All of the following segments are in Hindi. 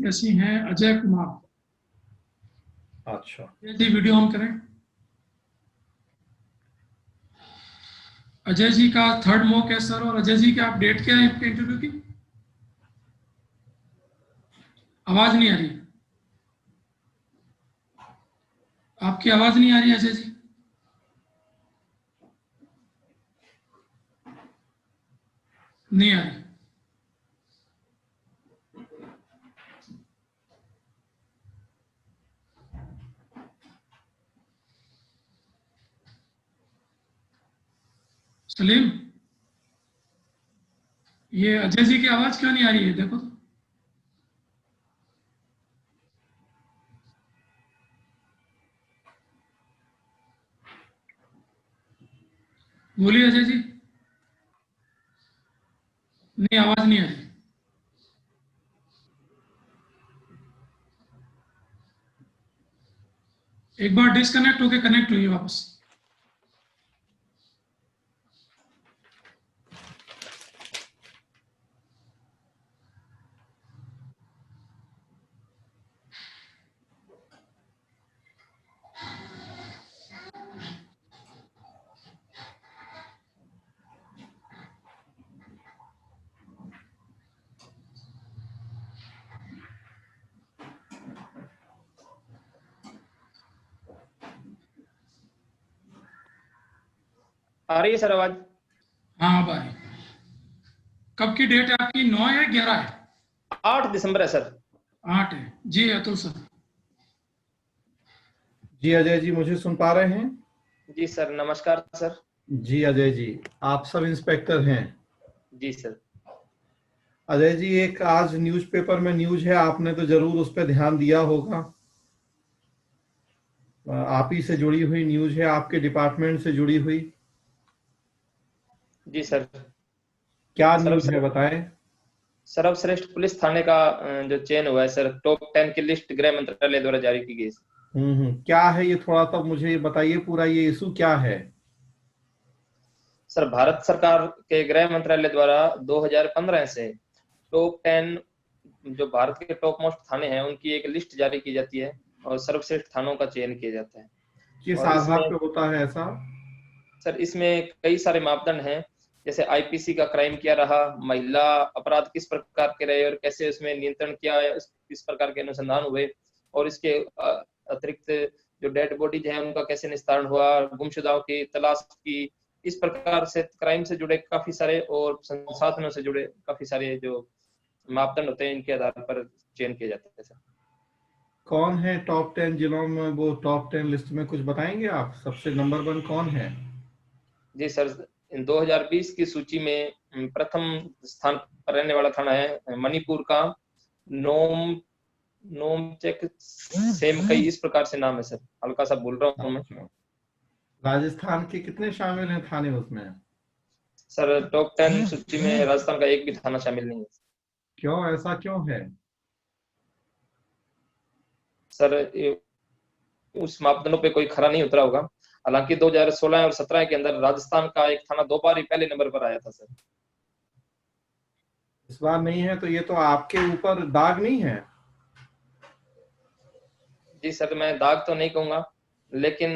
प्रत्याशी हैं अजय कुमार। अच्छा जी वीडियो ऑन करें। अजय जी का थर्ड मॉक है सर। और अजय जी की अपडेट क्या है आपके इंटरव्यू की? आवाज नहीं आ रही। आपकी आवाज नहीं आ रही अजय जी। नहीं आ रही। सलीम, ये अजय जी की आवाज क्यों नहीं आ रही है? देखो तो। बोलिए अजय जी। नहीं, आवाज नहीं आ रही। एक बार डिस्कनेक्ट होके कनेक्ट हुई वापस। आ रही है सर आवाज? हाँ अब आ रही। कब की डेट है आपकी? 9 है 11 है? 8 दिसंबर है सर। 8 है। जी अतुल सर। जी अजय जी, मुझे सुन पा रहे हैं? जी सर, नमस्कार सर। जी अजय जी, आप सब इंस्पेक्टर हैं? जी सर। अजय जी, एक आज न्यूज़पेपर में न्यूज़ है, आपने तो जरूर उस पर ध्यान दिया होगा। आप ही से जुड़ी हुई न्यूज़ है, आपके डिपार्टमेंट से जुड़ी हुई। जी सर। क्या न्यूज़ है, बताएं। सर्वश्रेष्ठ पुलिस थाने का जो चयन हुआ है सर, टॉप 10 की लिस्ट गृह मंत्रालय द्वारा जारी की गई। क्या है ये, थोड़ा सा मुझे बताइए, पूरा ये इशू क्या है? सर, भारत सरकार के गृह मंत्रालय द्वारा 2015 से टॉप 10 जो भारत के टॉप मोस्ट थाने हैं उनकी एक लिस्ट जारी की जाती है और सर्वश्रेष्ठ थानों का चयन किया जाता है। किस और आधार इसमें पे होता है ऐसा? सर, इसमें कई सारे मापदंड हैं, जैसे आईपीसी का क्राइम क्या रहा, महिला अपराध किस प्रकार के रहे और कैसे उसमें नियंत्रण किया, किस प्रकार के अनुसंधान हुए, और इसके अतिरिक्त जो डेड बॉडीज हैं उनका कैसे निस्तारण हुआ, गुमशुदाओं की तलाश की। इस प्रकार से क्राइम से जुड़े काफी सारे और संसाधनों से जुड़े काफी सारे जो मापदंड होते हैं, इनके आधार पर चयन किया जाता है सर। कौन है टॉप 10 जिलों में? वो टॉप 10 लिस्ट में कुछ बताएंगे आप, सबसे नंबर 1 कौन है? जी सर, 2020 की सूची में प्रथम स्थान पर रहने वाला थाना है मणिपुर का नोम नोमचेक सेम, कई इस प्रकार से नाम है सर, हल्का सा बोल रहा हूँ मैं। राजस्थान के कितने शामिल हैं थाने उसमें? सर, टॉप 10 सूची में राजस्थान का एक भी थाना शामिल नहीं है। क्यों, ऐसा क्यों है? सर, उस मापदंडों पे कोई खरा नहीं उतरा होगा। हालांकि 2016 और 17 के अंदर राजस्थान का एक थाना 2 बार ही पहले नंबर पर आया था सर। इस बार नहीं है तो ये तो आपके ऊपर दाग नहीं है? जी सर, मैं दाग तो नहीं कहूंगा, लेकिन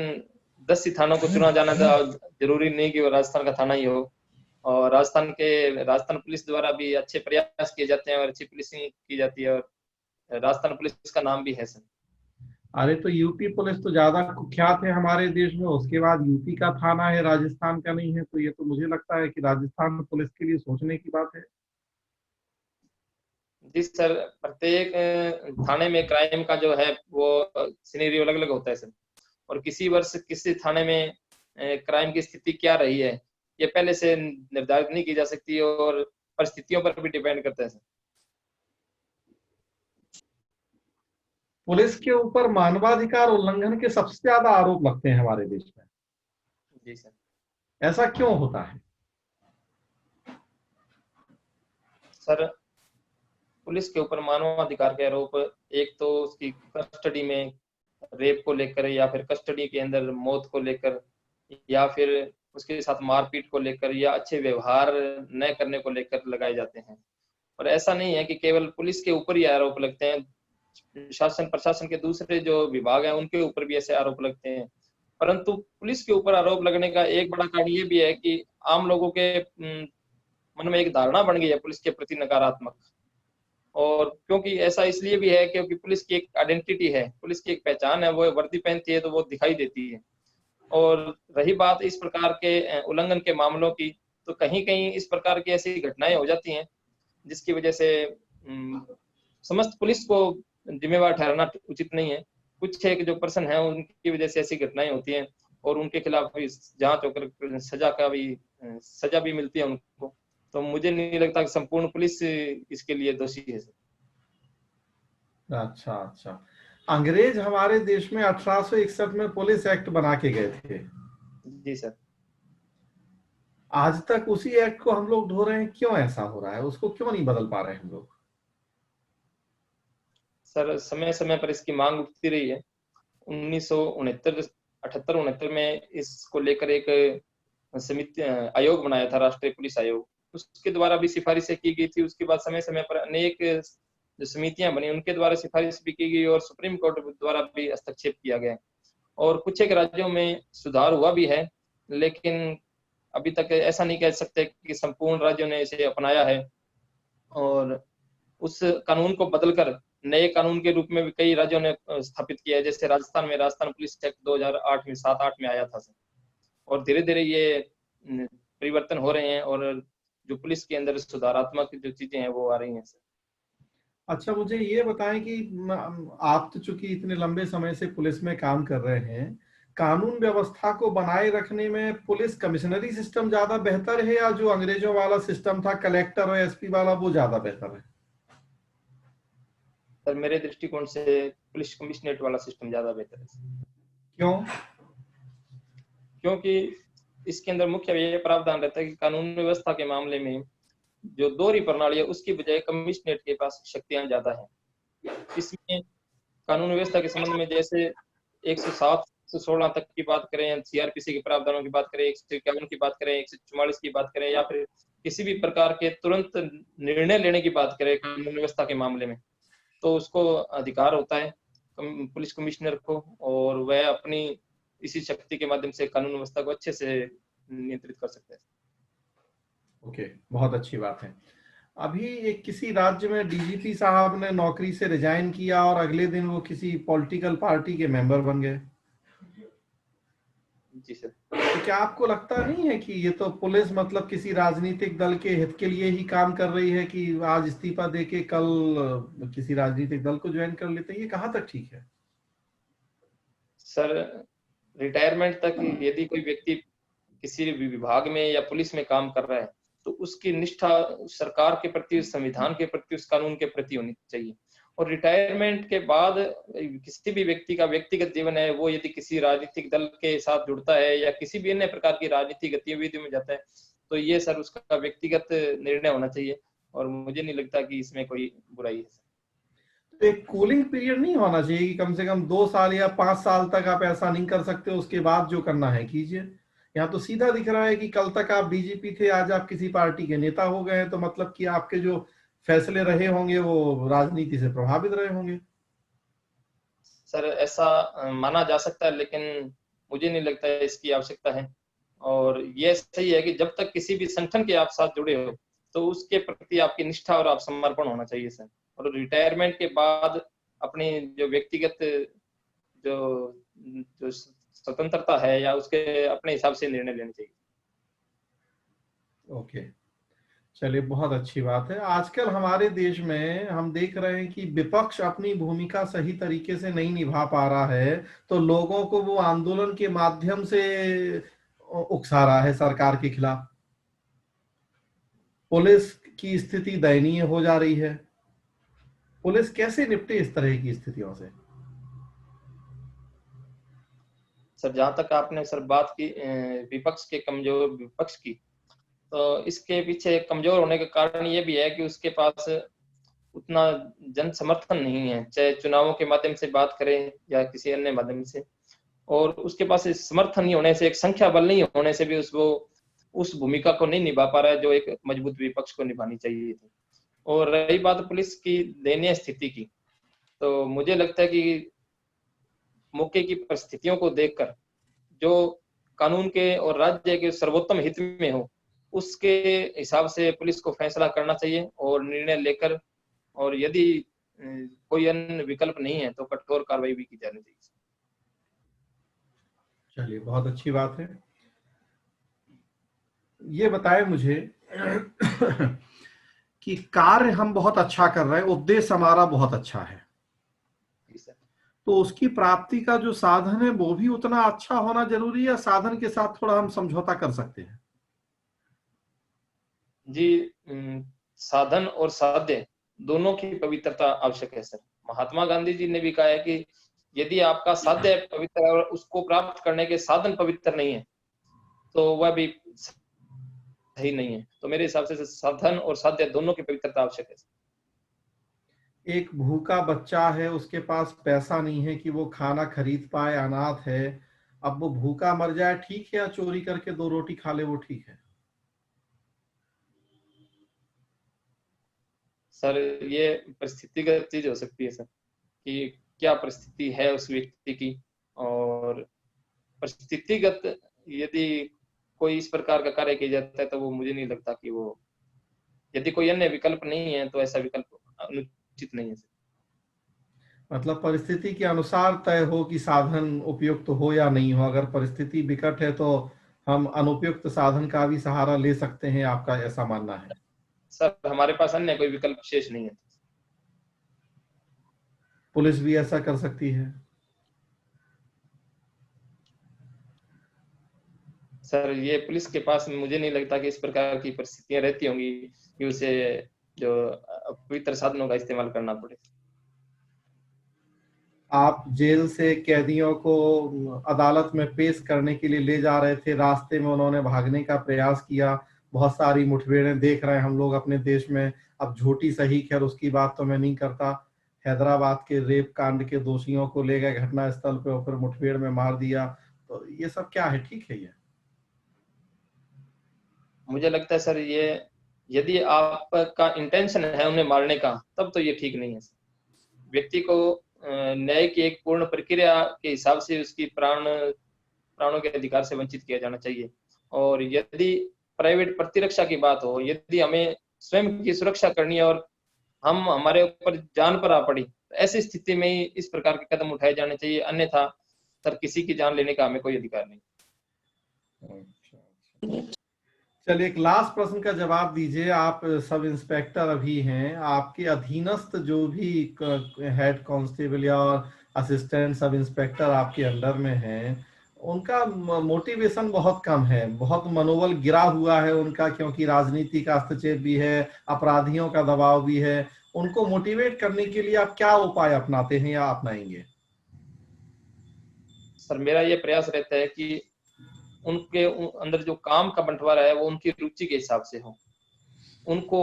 10 ही थानों को चुना जाना था, जरूरी नहीं कि वो राजस्थान का थाना ही हो। और राजस्थान पुलिस द्वारा भी अच्छे प्रयास किए जाते हैं और अच्छी पुलिसिंग की जाती है, और राजस्थान पुलिस का नाम भी है सर। अरे तो यूपी पुलिस तो ज्यादा कुख्यात है हमारे देश में, उसके बाद यूपी का थाना है, राजस्थान का नहीं है, तो ये तो मुझे लगता है कि राजस्थान पुलिस के लिए सोचने की बात है। जी सर, प्रत्येक थाने में क्राइम का जो है वो सिनेरियो अलग अलग होता है सर, और किसी वर्ष किसी थाने में क्राइम की स्थिति क्या रही है ये पहले से निर्धारित नहीं की जा सकती, और परिस्थितियों पर भी डिपेंड करता है सर। पुलिस के ऊपर मानवाधिकार उल्लंघन के सबसे ज्यादा आरोप लगते हैं हमारे देश में। जी सर। ऐसा क्यों होता है? सर, पुलिस के ऊपर मानवाधिकार के आरोप, एक तो उसकी कस्टडी में रेप को लेकर, या फिर कस्टडी के अंदर मौत को लेकर, या फिर उसके साथ मारपीट को लेकर, या अच्छे व्यवहार न करने को लेकर लगाए जाते हैं। और ऐसा नहीं है कि केवल पुलिस के ऊपर ही आरोप लगते हैं, शासन प्रशासन के दूसरे जो विभाग हैं उनके ऊपर भी ऐसे आरोप लगते हैं। परंतु पुलिस के ऊपर आरोप लगने का एक बड़ा कारण ये भी है कि आम लोगों के मन में एक धारणा बन गई है पुलिस के प्रति नकारात्मक। और क्योंकि ऐसा इसलिए भी है क्योंकि पुलिस की एक आइडेंटिटी है, पुलिस की एक पहचान है, वो वर्दी पहनती है तो वो दिखाई देती है। और रही बात इस प्रकार के उल्लंघन के मामलों की, तो कहीं कहीं इस प्रकार की ऐसी घटनाएं हो जाती हैं जिसकी वजह से समस्त पुलिस को जिम्मेवार ठहराना उचित नहीं है। कुछ एक जो पर्सन है उनकी वजह से ऐसी घटनाएं होती हैं और उनके खिलाफ भी जांच होकर सजा भी मिलती है उनको। तो मुझे नहीं लगता कि संपूर्ण पुलिस इसके लिए दोषी है। अच्छा अच्छा, अंग्रेज हमारे देश में 1861 में पुलिस एक्ट बना के गए थे। जी सर। आज तक उसी एक्ट को हम लोग ढो रहे हैं, क्यों ऐसा हो रहा है? उसको क्यों नहीं बदल पा रहे हम लोग? सर समय समय पर इसकी मांग उठती रही है। 1968 में इसको लेकर एक समिति आयोग बनाया था, राष्ट्रीय पुलिस आयोग, उसके द्वारा भी सिफारिशें की गई थी। उसके बाद समय समय पर अनेक जो समितियां बनी उनके द्वारा सिफारिश भी की गई और सुप्रीम कोर्ट द्वारा भी हस्तक्षेप किया गया। और कुछ एक राज्यों में सुधार हुआ भी है, लेकिन अभी तक ऐसा नहीं कह सकते कि संपूर्ण राज्यों ने इसे अपनाया है। और उस कानून को बदलकर नए कानून के रूप में भी कई राज्यों ने स्थापित किया है। जैसे राजस्थान में राजस्थान पुलिस एक्ट 2008 में 7-8 में आया था सर। और धीरे धीरे ये परिवर्तन हो रहे हैं और जो पुलिस के अंदर सुधारात्मक जो चीजें हैं वो आ रही हैं सर। अच्छा, मुझे ये बताएं कि आप तो चूंकि इतने लंबे समय से पुलिस में काम कर रहे हैं, कानून व्यवस्था को बनाए रखने में पुलिस कमिश्नरी सिस्टम ज्यादा बेहतर है या जो अंग्रेजों वाला सिस्टम था कलेक्टर और एसपी वाला वो ज्यादा बेहतर है? सर मेरे दृष्टिकोण से पुलिस कमिश्नरेट वाला सिस्टम ज्यादा बेहतर है। क्यों? क्योंकि इसके अंदर मुख्य ये प्रावधान रहता है कि कानून व्यवस्था के मामले में जो दोहरी प्रणाली है उसकी बजाय कमिश्नरेट के पास शक्तियां ज्यादा है। इसमें कानून व्यवस्था के संबंध में जैसे 107 से 16 तक की बात करें, सीआरपीसी के प्रावधानों की बात करें, 151 की बात करें, 144 की बात करें, या फिर किसी भी प्रकार के तुरंत निर्णय लेने की बात करें कानून व्यवस्था के मामले में, तो उसको अधिकार होता है पुलिस कमिश्नर को, और वह अपनी इसी शक्ति के माध्यम से कानून व्यवस्था को अच्छे से नियंत्रित कर सकते हैं। ओके, बहुत अच्छी बात है। अभी एक किसी राज्य में डीजीपी साहब ने नौकरी से रिजाइन किया और अगले दिन वो किसी पॉलिटिकल पार्टी के मेंबर बन गए। जी सर। तो क्या आपको लगता नहीं है कि ये तो पुलिस मतलब किसी राजनीतिक दल के हित के लिए ही काम कर रही है कि आज इस्तीफा देके कल किसी राजनीतिक दल को ज्वाइन कर लेते हैं? ये कहाँ तक ठीक है? सर रिटायरमेंट तक यदि कोई व्यक्ति किसी भी विभाग में या पुलिस में काम कर रहा है तो उसकी निष्ठा सरकार के प्रति, संविधान के प्रति, उस कानून के प्रति होनी चाहिए। और रिटायरमेंट के बाद किसी भी व्यक्ति का व्यक्तिगत जीवन है, वो यदि किसी राजनीतिक दल के साथ जुड़ता है या किसी भी अन्य प्रकार की राजनीतिक गतिविधि में जाता है तो ये सर उसका व्यक्तिगत निर्णय होना चाहिए और मुझे नहीं लगता कि इसमें कोई बुराई है। तो एक कूलिंग पीरियड नहीं होना चाहिए कि कम से कम 2 साल या 5 साल तक आप ऐसा नहीं कर सकते, उसके बाद जो करना है कीजिए? यहाँ तो सीधा दिख रहा है कि कल तक आप डीजीपी थे, आज आप किसी पार्टी के नेता हो गए, तो मतलब कि आपके जो फैसले रहे होंगे वो राजनीति से प्रभावित रहे होंगे। सर ऐसा माना जा सकता है, लेकिन मुझे नहीं लगता है इसकी आवश्यकता है। और ये सही है कि जब तक किसी भी संगठन के आप साथ जुड़े हो तो उसके प्रति आपकी निष्ठा और आप समर्पण होना चाहिए सर। और रिटायरमेंट के बाद अपनी जो व्यक्तिगत जो स्वतंत्रता है या उसके अपने हिसाब से निर्णय लेने चाहिए। ओके, चलिए, बहुत अच्छी बात है। आजकल हमारे देश में हम देख रहे हैं कि विपक्ष अपनी भूमिका सही तरीके से नहीं निभा पा रहा है, तो लोगों को वो आंदोलन के माध्यम से उकसा रहा है सरकार के खिलाफ। पुलिस की स्थिति दयनीय हो जा रही है। पुलिस कैसे निपटे इस तरह की स्थितियों से? सर जहां तक आपने सर बात की विपक्ष की, तो इसके पीछे कमजोर होने का कारण ये भी है कि उसके पास उतना जन समर्थन नहीं है, चाहे चुनावों के माध्यम से बात करें या किसी अन्य माध्यम से। और उसके पास समर्थन नहीं होने से, एक संख्या बल नहीं होने से भी उस भूमिका को नहीं निभा पा रहा है जो एक मजबूत विपक्ष को निभानी चाहिए थी। और रही बात पुलिस की दयनीय स्थिति की, तो मुझे लगता है कि मौके की परिस्थितियों को देखकर जो कानून के और राज्य के सर्वोत्तम हित में हो, उसके हिसाब से पुलिस को फैसला करना चाहिए और निर्णय लेकर, और यदि कोई अन्य विकल्प नहीं है तो कठोर कार्रवाई भी की जानी चाहिए। चलिए, बहुत अच्छी बात है। ये बताएं मुझे कि कार्य हम बहुत अच्छा कर रहे हैं, उद्देश्य हमारा बहुत अच्छा है, जी सर। तो उसकी प्राप्ति का जो साधन है वो भी उतना अच्छा होना जरूरी है, या साधन के साथ थोड़ा हम समझौता कर सकते हैं? जी, साधन और साध्य दोनों की पवित्रता आवश्यक है सर। महात्मा गांधी जी ने भी कहा है कि यदि आपका साध्य पवित्र है और उसको प्राप्त करने के साधन पवित्र नहीं है, तो वह भी सही नहीं है। तो मेरे हिसाब से साधन और साध्य दोनों की पवित्रता आवश्यक है। एक भूखा बच्चा है, उसके पास पैसा नहीं है कि वो खाना खरीद पाए, अनाथ है, अब वो भूखा मर जाए ठीक है, या चोरी करके 2 रोटी खा ले वो ठीक है? सर ये परिस्थितिगत चीज हो सकती है सर, कि क्या परिस्थिति है उस व्यक्ति की, और परिस्थितिगत यदि कोई इस प्रकार का कार्य किया जाता है तो वो मुझे नहीं लगता कि वो, यदि कोई अन्य विकल्प नहीं है तो ऐसा विकल्प अनुचित नहीं है सर। मतलब परिस्थिति के अनुसार तय हो कि साधन उपयुक्त हो या नहीं हो। अगर परिस्थिति विकट है तो हम अनुपयुक्त साधन का भी सहारा ले सकते हैं, आपका ऐसा मानना है? सर हमारे पास अन्य कोई विकल्प शेष नहीं है। पुलिस भी ऐसा कर सकती है? सर ये पुलिस के पास मुझे नहीं लगता कि इस प्रकार की परिस्थितियां रहती होंगी कि उसे जो पवित्र साधनों का इस्तेमाल करना पड़े। आप जेल से कैदियों को अदालत में पेश करने के लिए ले जा रहे थे, रास्ते में उन्होंने भागने का प्रयास किया, बहुत सारी मुठभेड़ें देख रहे हैं हम लोग अपने देश में। अब झूठी सही, खैर उसकी बात तो मैं नहीं करता, हैदराबाद के रेप कांड के दोषियों को ले गए घटना स्थल पे और फिर मुठभेड़ में मार दिया, तो ये सब क्या है? ठीक है ये? मुझे लगता है सर ये, यदि आपका इंटेंशन है उन्हें मारने का, तब तो ये ठीक नहीं है। व्यक्ति को न्याय की एक पूर्ण प्रक्रिया के हिसाब से उसकी प्राणों के अधिकार से वंचित किया जाना चाहिए। और यदि प्राइवेट प्रतिरक्षा की बात हो, यदि हमें स्वयं की सुरक्षा करनी है और हम हमारे ऊपर जान पर आ पड़ी, तो ऐसी स्थिति में ही इस प्रकार के कदम उठाए जाने चाहिए, अन्यथा सर किसी की जान लेने का हमें कोई अधिकार नहीं। चलिए, एक लास्ट प्रश्न का जवाब दीजिए। आप सब इंस्पेक्टर अभी हैं, आपके अधीनस्थ जो भी हेड कांस्टेबल या असिस्टेंट सब इंस्पेक्टर आपके अंडर में हैं, उनका मोटिवेशन बहुत कम है, बहुत मनोबल गिरा हुआ है उनका, क्योंकि राजनीति का हस्तक्षेप भी है, अपराधियों का दबाव भी है। उनको मोटिवेट करने के लिए आप क्या उपाय अपनाते हैं या अपनाएंगे? सर मेरा ये प्रयास रहता है कि उनके अंदर जो काम का बंटवारा है वो उनकी रुचि के हिसाब से हो। उनको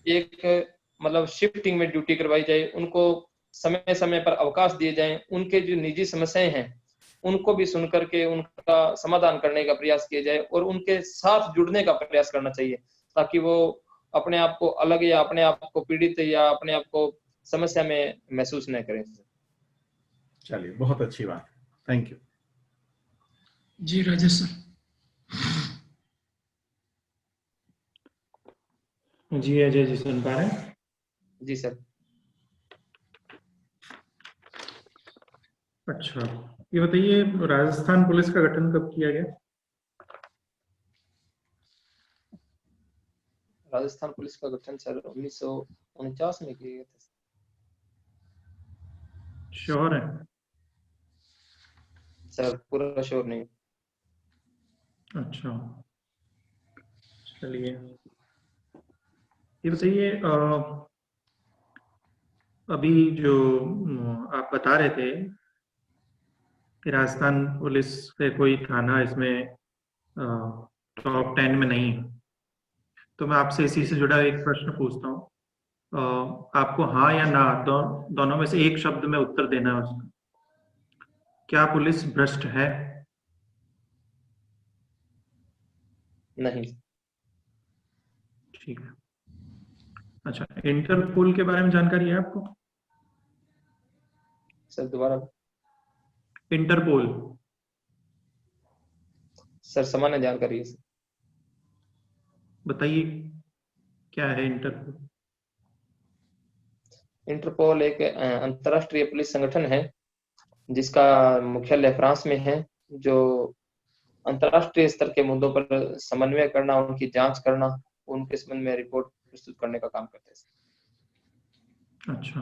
एक मतलब शिफ्टिंग में ड्यूटी करवाई जाए, उनको समय समय पर अवकाश दिए जाएं, उनके जो निजी समस्याएं हैं उनको भी सुन करके उनका समाधान करने का प्रयास किया जाए, और उनके साथ जुड़ने का प्रयास करना चाहिए, ताकि वो अपने आप को अलग या अपने आप को पीड़ित या अपने आप को समस्या में महसूस न करें। चलिए, बहुत अच्छी बात, थैंक यू। जी राजेश सर। जी अजय जी, सुन पा रहे हैं? जी सर। अच्छा, ये बताइए, राजस्थान पुलिस का गठन कब किया गया? राजस्थान पुलिस का गठन सर 1949 में किया गया था। श्योर है? सर पूरा श्योर नहीं। अच्छा, चलिए ये बताइए, अभी जो आप बता रहे थे कि राजस्थान पुलिस के कोई थाना इसमें टॉप 10 में नहीं है, तो मैं आपसे इसी से जुड़ा एक प्रश्न पूछता हूँ। आपको हाँ या ना दोनों में से एक शब्द में उत्तर देना है उसका। क्या पुलिस भ्रष्ट है? नहीं। ठीक है। अच्छा, इंटरपोल के बारे में जानकारी है आपको? सर दोबारा। इंटरपोल। सर सामान्य जानकारी है सर। बताइए क्या है इंटरपोल? इंटरपोल एक अंतर्राष्ट्रीय पुलिस संगठन है जिसका मुख्यालय फ्रांस में है, जो अंतर्राष्ट्रीय स्तर के मुद्दों पर समन्वय करना, उनकी जांच करना, उनके संबंध में रिपोर्ट प्रस्तुत करने का काम करते हैं। अच्छा,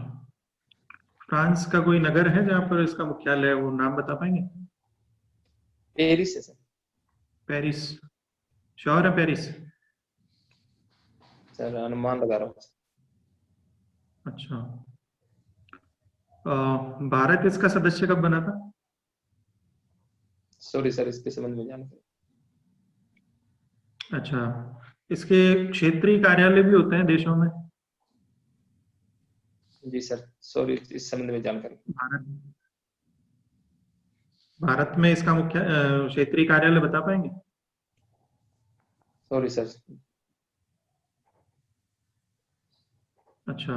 फ्रांस का कोई नगर है जहाँ पर इसका मुख्यालय है, वो नाम बता पाएंगे? पेरिस है सर। पेरिस। श्योर है पेरिस? सर अनुमान लगा रहा हूँ। अच्छा, भारत इसका सदस्य कब बना था? सॉरी सर, इसके संबंध में जानकारी। अच्छा, इसके क्षेत्रीय कार्यालय भी होते हैं देशों में? जी सर, सॉरी, इस संबंध में जानकारी। भारत भारत में इसका मुख्य क्षेत्रीय कार्यालय बता पाएंगे? Sorry sir. अच्छा,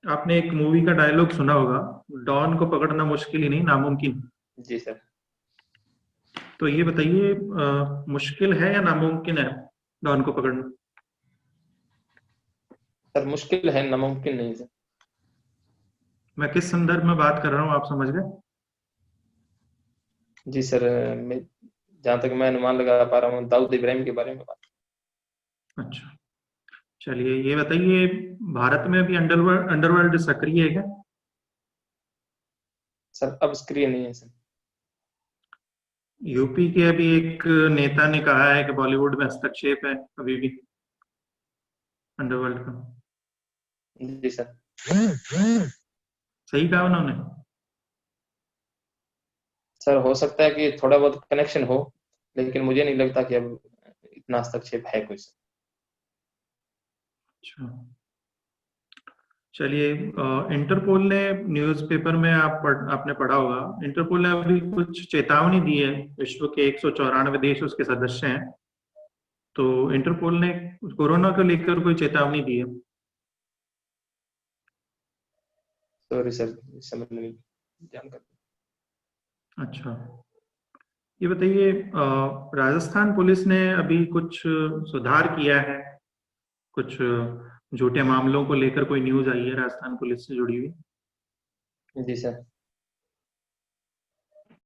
आपने एक मूवी का डायलॉग सुना होगा, डॉन को पकड़ना मुश्किल ही नहीं नामुमकिन। जी सर। तो ये बताइए, मुश्किल है या नामुमकिन है डॉन को पकड़ना? सर मुश्किल है, नामुमकिन नहीं सर। मैं किस संदर्भ में बात कर रहा हूँ, आप समझ गए? जी सर, मैं जहां तक मैं अनुमान लगा पा रहा हूँ, दाऊद इब्राहिम के बारे में बात। अच्छा, चलिए ये बताइए, भारत में अभी अंडरवर्ल्ड सक्रिय है क्या? सर अब सक्रिय नहीं है सर। यूपी के अभी एक नेता ने कहा है कि बॉलीवुड में हस्तक्षेप है अभी भी अंडरवर्ल्ड का। जी सर। सही कहा उन्होंने? सर हो सकता है कि थोड़ा बहुत कनेक्शन हो, लेकिन मुझे नहीं लगता कि अब इतना हस्तक्षेप है कोई सर। अच्छा, चलिए, इंटरपोल ने न्यूज़पेपर में आपने पढ़ा होगा, इंटरपोल ने अभी कुछ चेतावनी दी है, विश्व के 194 देश उसके सदस्य हैं, तो इंटरपोल ने कोरोना को लेकर कोई चेतावनी दी है? सॉरी सर, इस संबंध में जानकारी। अच्छा, ये बताइए, राजस्थान पुलिस ने अभी कुछ सुधार किया है, कुछ झूठे मामलों को लेकर कोई न्यूज आई है राजस्थान पुलिस से जुड़ी हुई? जी सर।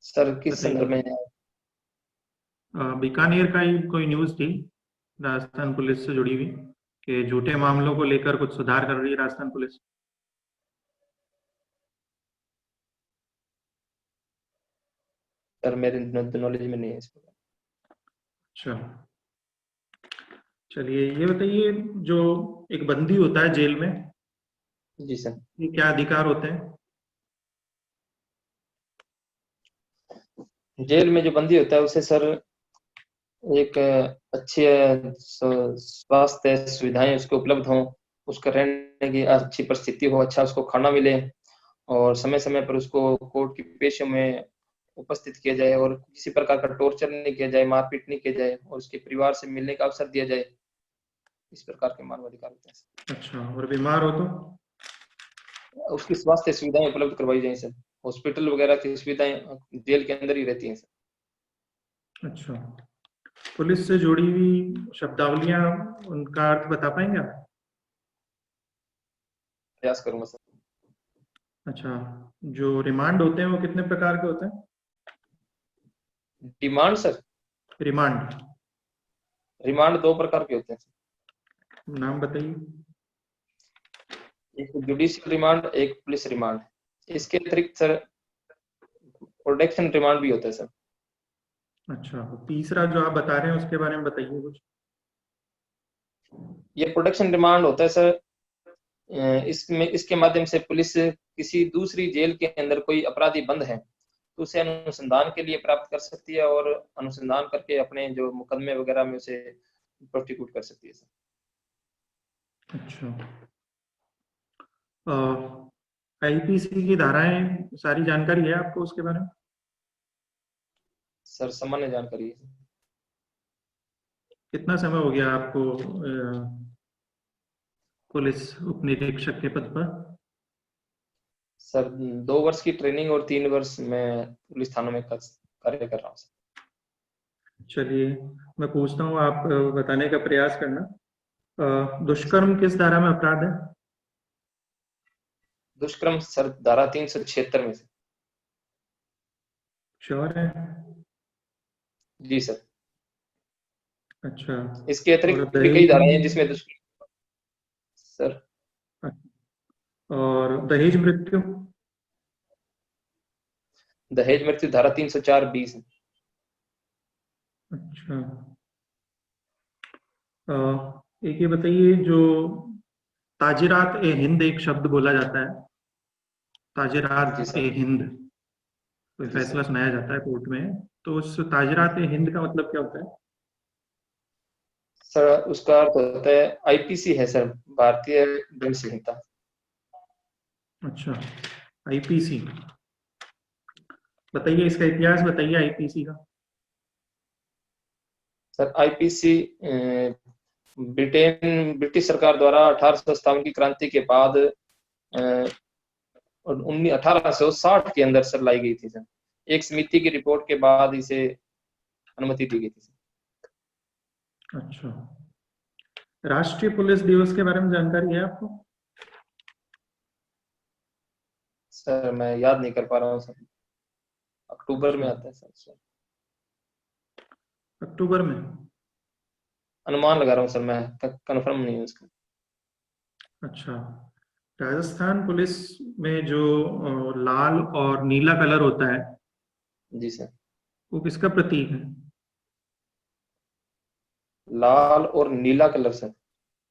सर किस संदर्भ में है? बीकानेर का ही कोई न्यूज थी राजस्थान पुलिस से जुड़ी हुई कि झूठे मामलों को लेकर कुछ सुधार कर रही है राजस्थान पुलिस। सर मेरे नॉलेज में नहीं है इसको। अच्छा, चलिए ये बताइए, जो एक बंदी होता है जेल में, जी सर। ये क्या अधिकार होते हैं? जेल में जो बंदी होता है उसे सर एक अच्छी स्वास्थ्य सुविधाएं उसको उपलब्ध हों, उसका रहने की अच्छी परिस्थिति हो, अच्छा उसको खाना मिले, और समय समय पर उसको कोर्ट की पेशियों में उपस्थित किया जाए, और किसी प्रकार का टॉर्चर नहीं किया जाए, मारपीट नहीं किया जाए, और उसके परिवार से मिलने का अवसर दिया जाए। इस प्रकार के मानवाधिकार होते हैं। अच्छा, और बीमार हो तो? उसकी स्वास्थ्य सुविधाएं उपलब्ध करवाई जाए सर। हॉस्पिटल वगैरह की सुविधाएं जेल के अंदर ही रहती हैं सर। अच्छा, पुलिस से जुड़ी हुई शब्दावलियां, उनका अर्थ बता पाएंगे आप? प्रयास करूंगा सर। अच्छा, जो रिमांड होते हैं वो कितने प्रकार के होते हैं? Demand sir? रिमांड। रिमांड दो प्रकार के होते हैं। नाम बताइए। एक जुडिशियल रिमांड, एक पुलिस रिमांड। इसके अतिरिक्त सर प्रोटेक्शन रिमांड भी होता है सर। अच्छा, तो तीसरा जो आप बता रहे हैं उसके बारे में बताइए कुछ। ये प्रोटेक्शन रिमांड होता है सर, इसमें इसके माध्यम से पुलिस किसी दूसरी जेल के अंदर कोई अपराधी बंद है तो उसे अनुसंधान के लिए प्राप्त कर सकती है, और अनुसंधान करके अपने जो मुकदमे वगैरह में उसे प्रोसिक्यूट कर सकती है सर। अच्छा, आईपीसी की धाराएं सारी जानकारी है आपको उसके बारे में? सर सामान्य जानकारी है। कितना समय हो गया आपको पुलिस उप निरीक्षक के पद पर? सर 2 वर्ष की ट्रेनिंग और 3 वर्ष मैं पुलिस थानों में कार्य कर रहा हूँ सर। चलिए मैं पूछता हूँ, आप बताने का प्रयास करना। दुष्कर्म किस धारा में अपराध है? दुष्कर्म सर धारा 376 में से। श्योर है? जी सर। अच्छा। इसके और अतिरिक्त भी कई धाराएं हैं जिसमें दुष्कर्म सर। और दहेज मृत्यु? दहेज मृत्यु धारा 304(20) है। अच्छा। एक ये बताइए, जो ताजिरात ए हिंद एक शब्द बोला जाता है, जी ताजिरात सर। ए हिंद, कोई जी फैसला सर। सुनाया जाता है कोर्ट में, तो उस ताजिरात ए हिंद का मतलब क्या होता है? सर उसका अर्थ होता है आईपीसी है सर, भारतीय दंड संहिता। अच्छा, आईपीसी। बताइए इसका इतिहास, बताइए आईपीसी का। सर आईपीसी ब्रिटिश सरकार द्वारा 1857 की क्रांति के बाद 1860 के अंदर सर लाई गई थी सर। एक समिति की रिपोर्ट के बाद इसे अनुमति दी गई थी सर। अच्छा। राष्ट्रीय पुलिस दिवस के बारे में जानकारी है आपको? सर मैं याद नहीं कर पा रहा हूँ सर। अक्टूबर में अच्छा, आता है सर। अक्टूबर में? अनुमान लगा रहा हूँ सर, मैं कंफर्म नहीं हूँ उसका। अच्छा। राजस्थान पुलिस में जो लाल और नीला कलर होता है, जी सर। वो किसका प्रतीक है? लाल और नीला कलर सर।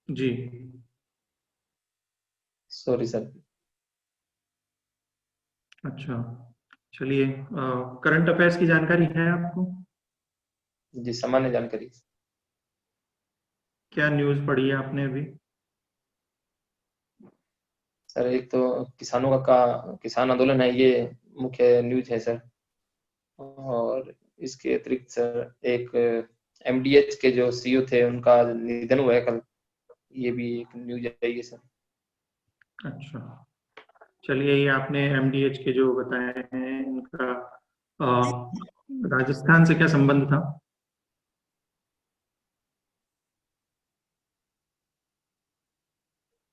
जी। Sorry sir. अच्छा, चलिए, करंट अफेयर्स की जानकारी है आपको? जी सामान्य जानकारी। क्या न्यूज़ पढ़ी है आपने अभी? सर एक तो किसानों का किसान आंदोलन है, ये मुख्य न्यूज है सर। और इसके अतिरिक्त सर एक एमडीएच के जो सीईओ थे उनका निधन हुआ है कल, ये भी एक न्यूज है ये सर। अच्छा, चलिए, ये आपने एमडीएच के जो बताए हैं, इनका राजस्थान से क्या संबंध था?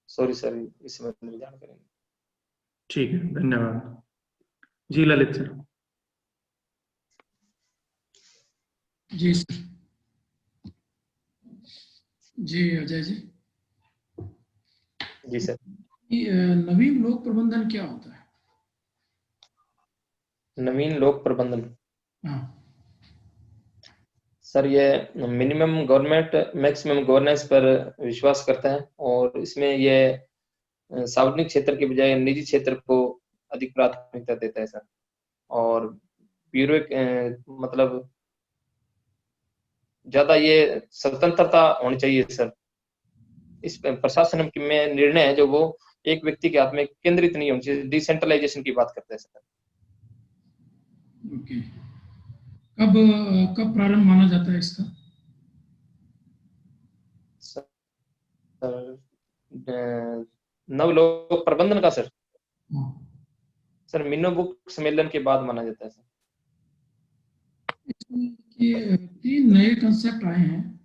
सॉरी सर, इस संबंध में जानकारी नहीं। ठीक है, धन्यवाद जी। ललित सर। जी सर। जी अजय जी। जी सर। नवीन लोक प्रबंधन क्या होता है? नवीन लोक प्रबंधन हाँ। सर ये मिनिमम गवर्नमेंट मैक्सिमम गवर्नेंस पर विश्वास करता है, और इसमें ये सार्वजनिक क्षेत्र के बजाय निजी क्षेत्र को अधिक प्राथमिकता देता है सर। और ब्यूरो मतलब ज्यादा ये स्वतंत्रता होनी चाहिए सर। इस प्रशासन में निर्णय है जो वो एक व्यक्ति के हाथ में केंद्रित नहीं होनी चाहिए। डिसेंट्रलाइजेशन की बात करते हैं सर। ओके। कब प्रारंभ माना जाता है इसका? नवलोक प्रबंधन का सर हाँ। सर मिनोबुक सम्मेलन के बाद माना जाता है सर। कि 3 नए कंसेप्ट आए हैं,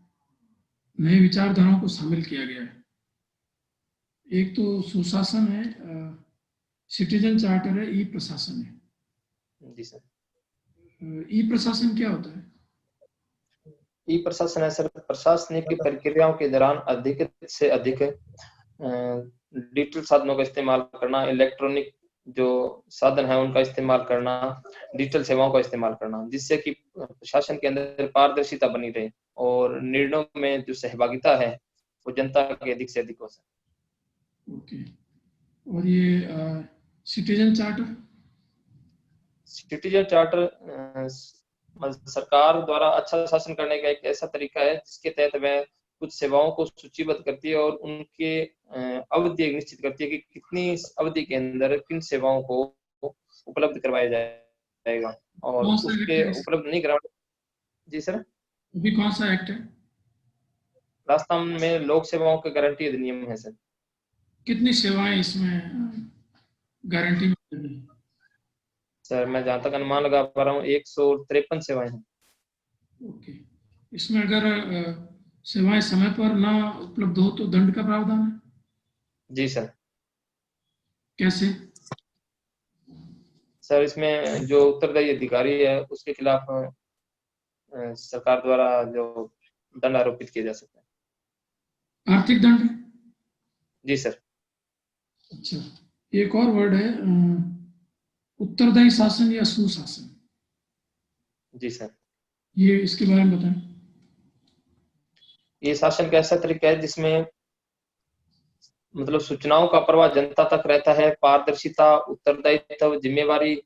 नए विचारधाराओं को शामिल किया गया है। एक तो सुशासन है, सिटीजन चार्टर है, ई प्रशासन है। जी सर। ई प्रशासन क्या होता है? ई प्रशासन है सर प्रशासनिक प्रक्रियाओं के दौरान अधिक से अधिक डिजिटल साधनों का इस्तेमाल करना, इलेक्ट्रॉनिक जो साधन है उनका इस्तेमाल करना, डिजिटल सेवाओं का इस्तेमाल करना, जिससे कि प्रशासन के अंदर पारदर्शिता बनी रहे और निर्णयों में जो सहभागिता है वो जनता के अधिक से अधिक हो सके। ओके। और ये सिटीजन चार्टर? सिटीजन चार्टर सरकार द्वारा अच्छा शासन करने का एक ऐसा तरीका है जिसके तहत वह कुछ सेवाओं को सूचीबद्ध करती है और उनके अवधि निश्चित करती है कि कितनी अवधि के अंदर किन सेवाओं को उपलब्ध करवाया जाएगा, और कौन सा एक्ट उसके है उपलब्ध नहीं करवा। जी सर। अभी कौन सा एक्ट है? राजस्थान में लोक सेवाओं के गारंटी अधिनियम है सर। कितनी सेवाएं इसमें गारंटी मिलेगी? सर मैं जहाँ तक अनुमान लगा पा रहा हूँ 153 सेवाएं हैं। ओके, इसमें अगर सेवाएं समय पर ना उपलब्ध हो तो दंड का प्रावधान है? जी सर। कैसे? सर इसमें जो उत्तरदायी अधिकारी है उसके खिलाफ सरकार द्वारा जो दंड आरोपित किए जा सकते हैं। आर्थिक दंड? जी सर। अच्छा, एक और वर्ड है उत्तरदायी शासन या सुशासन, जी सर। ये इसके बारे में बताएं। ये शासन का ऐसा तरीका है जिसमें मतलब सूचनाओं का प्रवाह जनता तक रहता है, पारदर्शिता, उत्तरदायित्व, जिम्मेवारी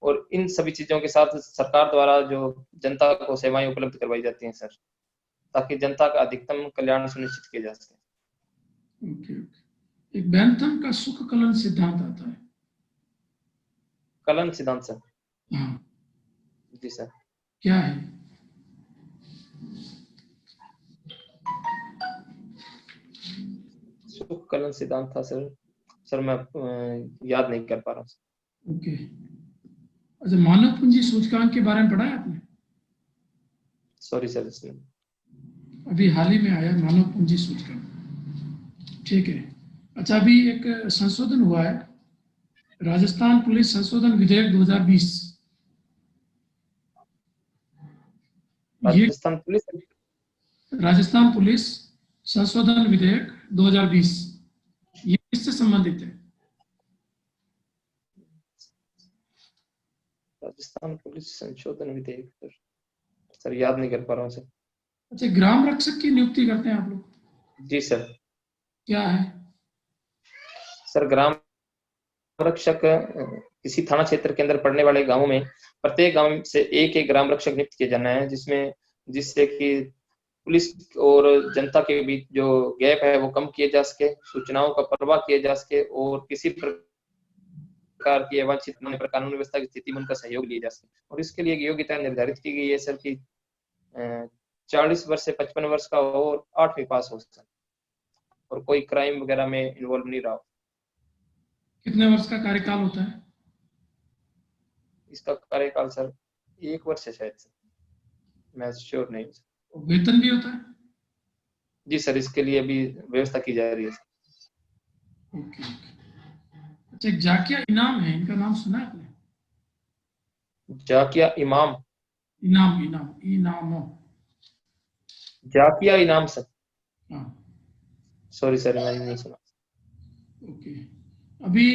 और इन सभी चीजों के साथ सरकार द्वारा जो जनता को सेवाएं उपलब्ध करवाई जाती हैं सर, ताकि जनता का अधिकतम कल्याण सुनिश्चित किया जा सके। ओके ओके, एक बैंथम का सुख कलन सिद्धांत आता है। कलन सिद्धांत सर? हाँ, जी सर। क्या है? सुख कलन सिद्धांत था सर। सर मैं याद नहीं कर पा रहा हूँ। ओके, अच्छा, मानव पूंजी सूचकांक के बारे में पढ़ा है आपने? सॉरी सर, इसमें अभी हाल ही में आया मानव पूंजी सूचकांक, ठीक है। अच्छा, अभी एक संशोधन हुआ है, राजस्थान पुलिस संशोधन विधेयक 2020। ये राजस्थान पुलिस संशोधन विधेयक 2020 ये किससे संबंधित है? राजस्थान पुलिस संशोधन विधेयक सर याद नहीं कर पा रहा हूँ सर। अच्छा, ग्राम रक्षक की नियुक्ति करते हैं आप लोग? जी सर। क्या है? सर ग्राम रक्षक किसी थाना क्षेत्र के अंदर पड़ने वाले गांवों में प्रत्येक गांव से एक ग्राम रक्षक नियुक्त किया जाना है, जिससे कि पुलिस और जनता के बीच जो गैप है वो कम किए जा सके, सूचनाओं का प्रवाह किया जा सके और किसी प्रकार की अवांछित होने पर कानून व्यवस्था की स्थिति में उनका सहयोग लिया जा सके। और इसके लिए योग्यता निर्धारित की गई है सर कि 40 वर्ष से 55 वर्ष का हो और 8वीं पास हो सर, और कोई क्राइम वगैरह में इन्वॉल्व नहीं रहा हो। कितने वर्ष का कार्यकाल होता है? इसका कार्यकाल सर 1 वर्ष है शायद सर, मैं श्योर नहीं। वेतन भी होता है? जी सर, इसके लिए अभी व्यवस्था की जा रही है। ओके ओके, अच्छा, एक जाकिया इनाम है, इनका नाम सुना है आपने? जाकिया इमाम? इनाम इनाम इनामो। जाकिया इनाम सर? हाँ। सॉरी सर, मैंने नहीं सुना। ओके, अभी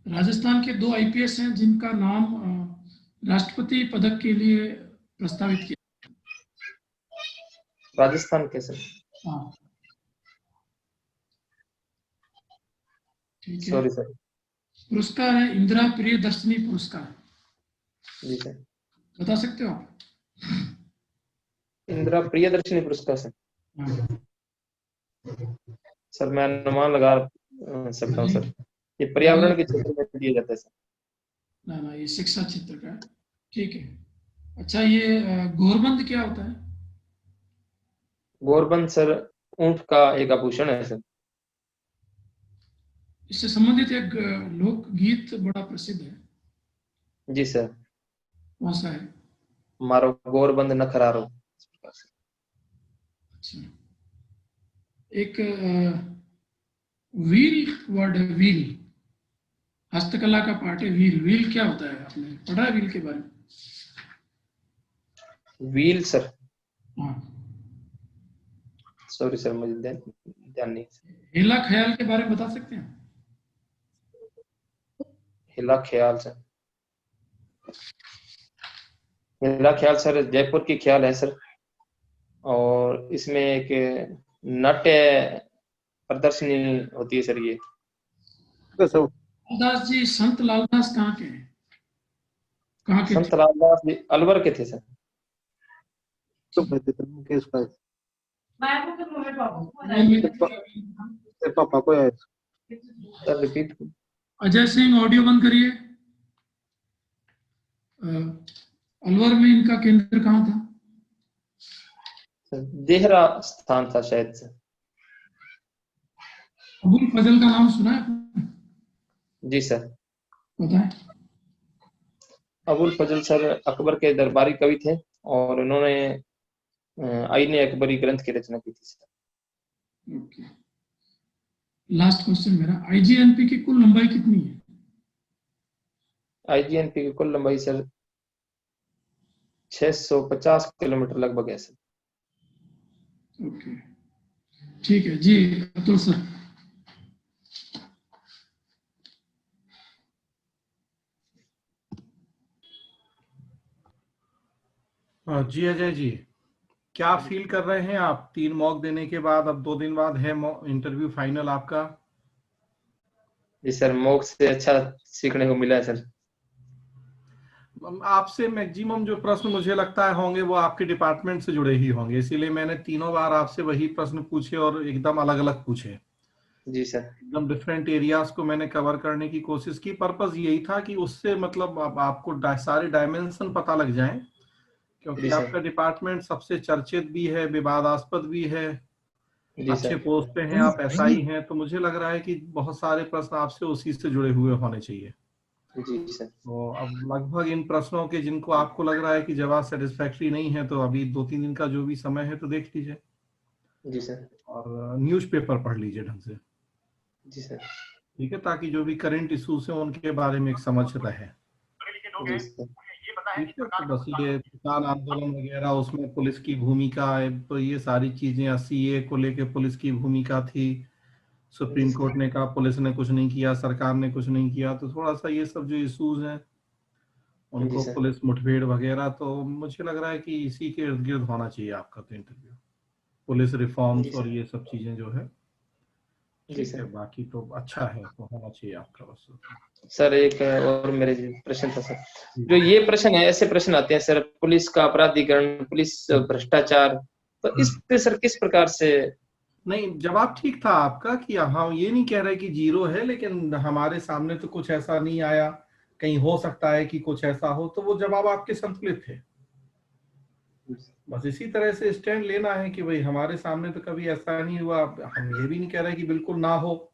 राजस्थान के 2 आईपीएस हैं जिनका नाम राष्ट्रपति पदक के लिए प्रस्तावित किया। राजस्थान के सर? हाँ, ठीक है। Sorry sir. पुरस्कार है इंदिरा प्रियदर्शनी पुरस्कार। जी सर। बता सकते हो आप? इंदिरा प्रियदर्शनी पुरस्कार सर? हाँ। सर मैं अनुमान लगा सकता हूँ सर, ये पर्यावरण के क्षेत्र में दिया जाता है सर। ना ये शिक्षा क्षेत्र का है, ठीक है। अच्छा, ये गोरबंद क्या होता है? गोरबंद सर ऊंट का एक आभूषण है सर। इससे संबंधित एक लोकगीत बड़ा प्रसिद्ध है। जी सर। कौन सा है? मारो गोरबंद नखरारो। अच्छा, एक व्हील वर्ड है, व्हील, हस्तकला का पार्ट है व्हील। व्हील क्या होता है, आपने पढ़ा है व्हील के बारे में? Wheel sir? हाँ। सॉरी सर, मुझे ध्यान नहीं। हेला ख्याल के बारे में बता सकते हैं? हिला ख्याल सर? हिला ख्याल सर जयपुर की ख्याल है सर, और इसमें एक नाट्य प्रदर्शनी होती है सर। ये लालदास जी, संत लालदास कहाँ के हैं? कहाँ के संत थे? लालदास जी अलवर के थे सर। पापा को है sir repeat. Ajay Singh, audio बंद करिए। अलवर में इनका केंद्र कहाँ था? सर देहरा स्थान था शायद सर। अबुल फजल का नाम सुना है आपने? जी सर। बताएं। अबुल फजल सर अकबर के दरबारी कवि थे और उन्होंने आईने अकबरी ग्रंथ की रचना की थी सर। ओके, लास्ट क्वेश्चन मेरा, आईजीएनपी की कुल लंबाई कितनी है? आईजीएनपी की कुल लंबाई सर 650 किलोमीटर लगभग है सर। ओके, ठीक है जी, अतुल सर। जी अजय जी, क्या फील कर रहे हैं आप 3 मॉक देने के बाद? अब 2 दिन बाद है इंटरव्यू फाइनल आपका। जी सर, मॉक से अच्छा सीखने को मिला है सर। आपसे मैक्सिमम जो प्रश्न मुझे लगता है होंगे वो आपके डिपार्टमेंट से जुड़े ही होंगे, इसीलिए मैंने तीनों बार आपसे वही प्रश्न पूछे और एकदम अलग अलग पूछे। जी सर। एकदम डिफरेंट एरियाज को मैंने कवर करने की कोशिश की। पर्पस यही था कि उससे मतलब आपको सारे डायमेंशन पता लग जाएं, क्योंकि जी सर। आपका डिपार्टमेंट सबसे चर्चित भी है, विवादास्पद भी है, जी अच्छे सर। पोस्ट पे हैं, आप एसआई हैं, तो मुझे लग रहा है कि बहुत सारे प्रश्न आपसे उसी से जुड़े हुए होने चाहिए। जी सर। तो अब लगभग इन प्रश्नों के जिनको आपको लग रहा है कि जवाब सेटिस्फैक्टरी नहीं है, तो अभी 2-3 दिन का जो भी समय है तो देख लीजिए जी सर। और न्यूज़पेपर पढ़ लीजिए ढंग से, जी सर। ठीक है, ताकि जो भी करंट इश्यूज हैं उनके बारे में एक समझ रहे। जी सर। ठीक है, तो बस ये किसान आंदोलन वगैरह उसमें पुलिस की भूमिका है, तो ये सारी चीजें, सीए को लेके पुलिस की भूमिका थी, सुप्रीम कोर्ट ने कहा पुलिस ने कुछ नहीं किया, सरकार ने कुछ नहीं किया, तो थोड़ा सा ये सब जो इश्यूज हैं उनको, जी सर। पुलिस मुठभेड़ वगैरह, तो मुझे लग रहा है कि इसी के इर्द गिर्द होना चाहिए आपका तो इंटरव्यू, पुलिस जी रिफॉर्म्स और सर। ये सब चीजें जो है। जी ठीक है, सर। बाकी तो अच्छा है, तो होना चाहिए आपका बस। सर एक और मेरे प्रश्न था सर, जो ये प्रश्न है, ऐसे प्रश्न आते हैं सर, पुलिस का अपराधीकरण, पुलिस भ्रष्टाचार, तो इस पे सर किस प्रकार से? नहीं, जवाब ठीक था आपका कि हम ये नहीं कह रहे कि जीरो है, लेकिन हमारे सामने तो कुछ ऐसा नहीं आया, कहीं हो सकता है कि कुछ ऐसा हो, तो वो जवाब आपके संतुलित थे। बस इसी तरह से स्टैंड लेना है कि भाई हमारे सामने तो कभी ऐसा नहीं हुआ, हम ये भी नहीं कह रहे कि बिल्कुल ना हो,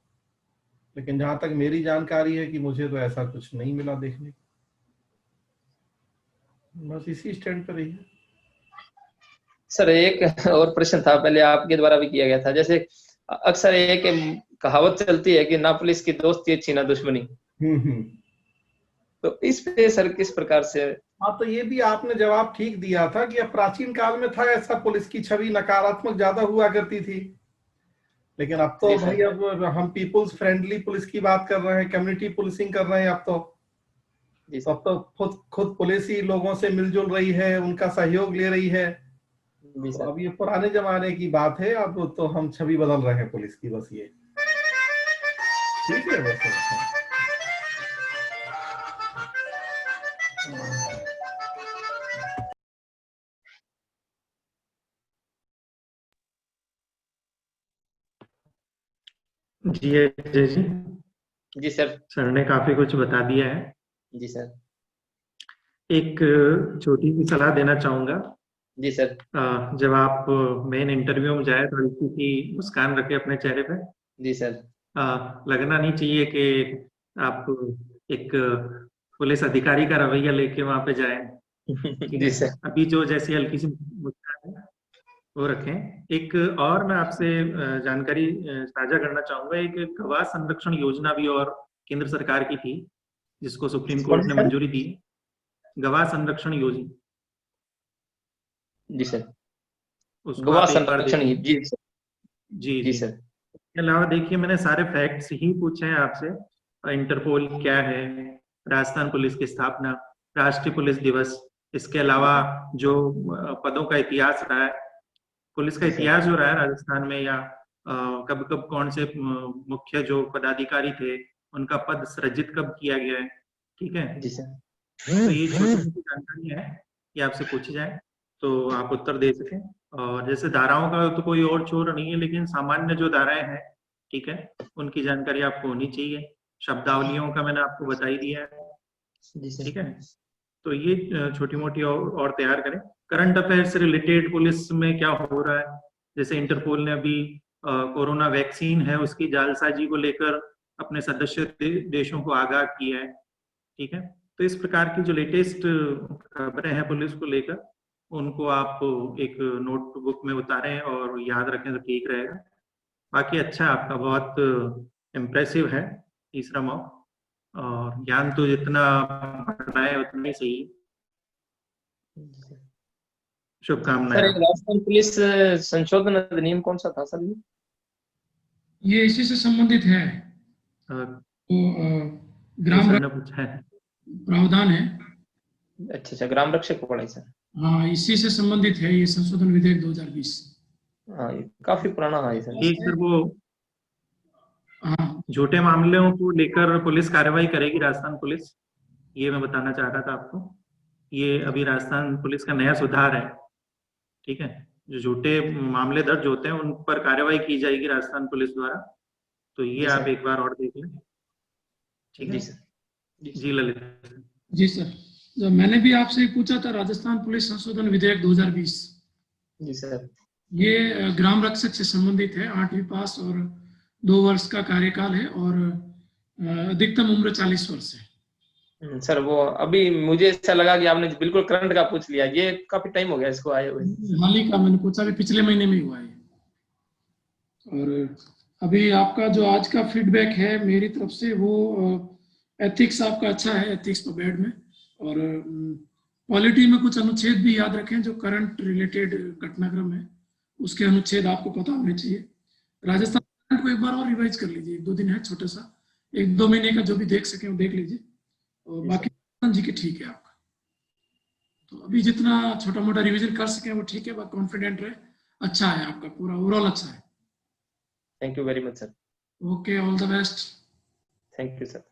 लेकिन जहां तक मेरी जानकारी है कि मुझे तो ऐसा कुछ नहीं मिला देखने को। बस इसी स्टैंड पर रही है। सर एक और प्रश्न था, पहले आपके द्वारा भी किया गया था, जैसे अक्सर एक कहावत चलती है कि ना पुलिस की दोस्ती अच्छी ना दुश्मनी, तो इस पे सर किस प्रकार से? हाँ, तो ये भी आपने जवाब ठीक दिया था कि अब प्राचीन काल में था ऐसा, पुलिस की छवि नकारात्मक ज्यादा हुआ करती थी, लेकिन अब तो जी भाई सर। अब हम पीपुल्स फ्रेंडली पुलिस की बात कर रहे हैं, कम्युनिटी पुलिसिंग कर रहे हैं अब तो। जी तो सर। अब तो खुद पुलिस ही लोगों से मिलजुल रही है, उनका सहयोग ले रही है। जी तो सर। अब ये पुराने जमाने की बात है, अब तो हम छवि बदल रहे हैं पुलिस की, बस ये ठीक है वैसे। जी अजय जी, जी सर। सर ने काफी कुछ बता दिया है। जी सर। एक छोटी सी सलाह देना चाहूंगा। जी सर। जब आप मेन इंटरव्यू में जाए तो हल्की सी मुस्कान रखें अपने चेहरे पे। जी सर। लगना नहीं चाहिए कि आप एक पुलिस अधिकारी का रवैया लेके वहां पे जाएं। ठीक जी है, सर। अभी जो जैसी हल्की सी मुस्कान है वो रखें। एक और मैं आपसे जानकारी साझा करना चाहूंगा। एक गवाह संरक्षण योजना भी और केंद्र सरकार की थी, जिसको सुप्रीम कौन कोर्ट ने सी सर? मंजूरी दी। गवाह संरक्षण योजना, जी सर। उसको गवाह आप एक बार संरक्षण ही, देखिए। जी सर। जी जी जी। सर। इसके अलावा देखिए, मैंने सारे फैक्ट्स ही पूछे हैं आपसे। इंटरपोल क्या है, राजस्थान पुलिस की स्थापना, राष्ट्रीय पुलिस दिवस, इसके अलावा जो पदों का इतिहास रहा है, पुलिस का जी सर। इतिहास जो रहा है राजस्थान में, या कब कब कौन से मुख्य जो पदाधिकारी थे उनका पद सृजित कब किया गया है। ठीक है, जी सर। तो ये छोटी मोटी जानकारी है कि आपसे पूछी जाए तो आप उत्तर दे सकें। और जैसे धाराओं का तो कोई और छोर नहीं है, लेकिन सामान्य जो धाराएं हैं, ठीक है, उनकी जानकारी आपको होनी चाहिए। शब्दावलियों का मैंने आपको बता ही दिया है। जी सर। ठीक है, तो ये छोटी मोटी और तैयार करें। करंट अफेयर से रिलेटेड पुलिस में क्या हो रहा है, जैसे इंटरपोल ने अभी कोरोना वैक्सीन है उसकी जालसाजी को लेकर अपने सदस्य देशों को आगाह किया है, ठीक है। तो इस प्रकार की जो लेटेस्ट खबरें हैं पुलिस को लेकर, उनको आप एक नोटबुक में उतारें और याद रखें तो ठीक रहेगा। बाकी अच्छा, आपका बहुत इम्प्रेसिव है तीसरा मॉक, और ज्ञान तो जितना बढ़ाए उतना ही सही। शुभकामनाएं। सर, एक राजस्थान पुलिस संशोधन अधिनियम कौन सा था सर? ये इसी से संबंधित है। तो ग्राम सर ने पूछा है। प्रावधान है। अच्छा, ग्राम रक्षक को पढ़ाई सर। हाँ, इसी से संबंधित है ये संशोधन विधेयक 2020। हाँ, ये काफी पुराना है सर। एक सर वो हाँ, झूठे मामलों को लेकर पुलिस कार्रवाई करेगी राजस्थान पुलिस, ये मैं बताना चाह रहा था आपको। ये अभी राजस्थान पुलिस का नया सुधार है, ठीक है। जो झूठे मामले दर्ज होते हैं उन पर कार्रवाई की जाएगी राजस्थान पुलिस द्वारा, तो ये आप एक बार और देख लें, ठीक है। जी सर। जी ललित। जी सर, जो मैंने भी आपसे पूछा था, राजस्थान पुलिस संशोधन विधेयक 2020। जी सर। ये ग्राम रक्षक से संबंधित है। 8वीं पास और 2 वर्ष का कार्यकाल है और अधिकतम उम्र 40 वर्ष है। सर, वो अभी मुझे ऐसा लगा कि आपने बिल्कुल करंट का पूछ लिया, ये काफी टाइम हो गया इसको आए हुए। हाल ही का मैंने पूछा, भी पिछले महीने में हुआ है। और अभी आपका जो आज का फीडबैक है मेरी तरफ से, वो एथिक्स आपका अच्छा है, एथिक्स पर बेड में। और पॉलिटी में कुछ अनुच्छेद भी याद रखें जो करंट रिलेटेड घटनाक्रम है, उसके अनुच्छेद आपको पता होने चाहिए। राजस्थान को एक बार और रिवाइज कर लीजिए, 1-2 दिन है, छोटा सा 1-2 महीने का जो भी देख सके वो देख लीजिए। और बाकी जी के ठीक है आपका, तो अभी जितना छोटा मोटा रिवीजन कर सके वो ठीक है। बस कॉन्फिडेंट रहे, अच्छा है आपका, पूरा ओवरऑल अच्छा है। Thank you very much sir. Okay, all the best. Thank you sir.